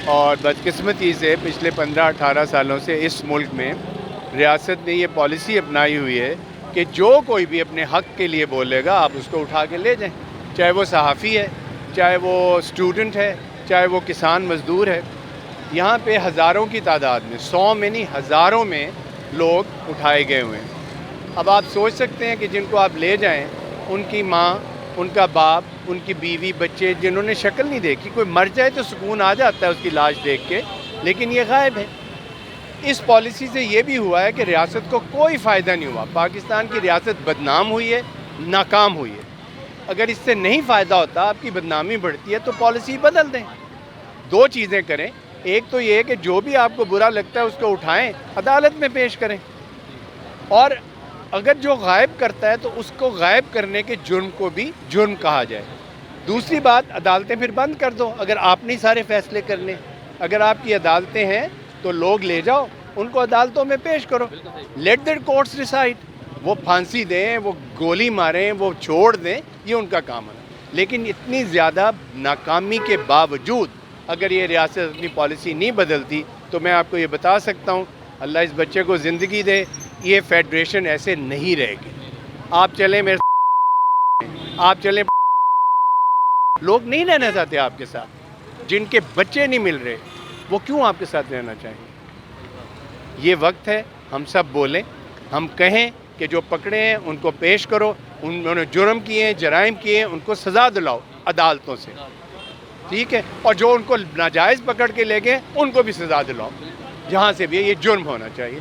اور بدقسمتی سے پچھلے 15-18 سالوں سے اس ملک میں ریاست نے یہ پالیسی اپنائی ہوئی ہے کہ جو کوئی بھی اپنے حق کے لیے بولے گا آپ اس کو اٹھا کے لے جائیں، چاہے وہ صحافی ہے، چاہے وہ اسٹوڈنٹ ہے، چاہے وہ کسان مزدور ہے۔ یہاں پہ ہزاروں کی تعداد میں، 100 میں نہیں ہزاروں میں لوگ اٹھائے گئے ہوئے ہیں۔ اب آپ سوچ سکتے ہیں کہ جن کو آپ لے جائیں ان کی ماں، ان کا باپ، ان کی بیوی، بچے جنہوں نے شکل نہیں دیکھی، کوئی مر جائے تو سکون آ جاتا ہے اس کی لاش دیکھ کے، لیکن یہ غائب ہے۔ اس پالیسی سے یہ بھی ہوا ہے کہ ریاست کو کوئی فائدہ نہیں ہوا، پاکستان کی ریاست بدنام ہوئی ہے، ناکام ہوئی ہے۔ اگر اس سے نہیں فائدہ ہوتا، آپ کی بدنامی بڑھتی ہے تو پالیسی بدل دیں۔ دو چیزیں کریں، ایک تو یہ کہ جو بھی آپ کو برا لگتا ہے اس کو اٹھائیں، عدالت میں پیش کریں، اور اگر جو غائب کرتا ہے تو اس کو غائب کرنے کے جرم کو بھی جرم کہا جائے۔ دوسری بات، عدالتیں پھر بند کر دو اگر آپ نہیں سارے فیصلے کرنے۔ اگر آپ کی عدالتیں ہیں تو لوگ لے جاؤ، ان کو عدالتوں میں پیش کرو، لیٹ دیٹ کورٹس ڈیسائیڈ۔ وہ پھانسی دیں، وہ گولی ماریں، وہ چھوڑ دیں، یہ ان کا کام ہے۔ لیکن اتنی زیادہ ناکامی کے باوجود اگر یہ ریاست اپنی پالیسی نہیں بدلتی تو میں آپ کو یہ بتا سکتا ہوں، اللہ اس بچے کو زندگی دے، یہ فیڈریشن ایسے نہیں رہے گی۔ آپ چلیں میرے آپ چلیں، لوگ نہیں رہنا چاہتے آپ کے ساتھ، جن کے بچے نہیں مل رہے وہ کیوں آپ کے ساتھ رہنا چاہیں گے؟ یہ وقت ہے ہم سب بولیں، ہم کہیں کہ جو پکڑے ہیں ان کو پیش کرو، انہوں نے جرم کیے ہیں، جرائم کیے ہیں، ان کو سزا دلاؤ عدالتوں سے، ٹھیک ہے؟ اور جو ان کو ناجائز پکڑ کے لے گئے ان کو بھی سزا دلاؤ، جہاں سے بھی ہے، یہ جرم ہونا چاہیے۔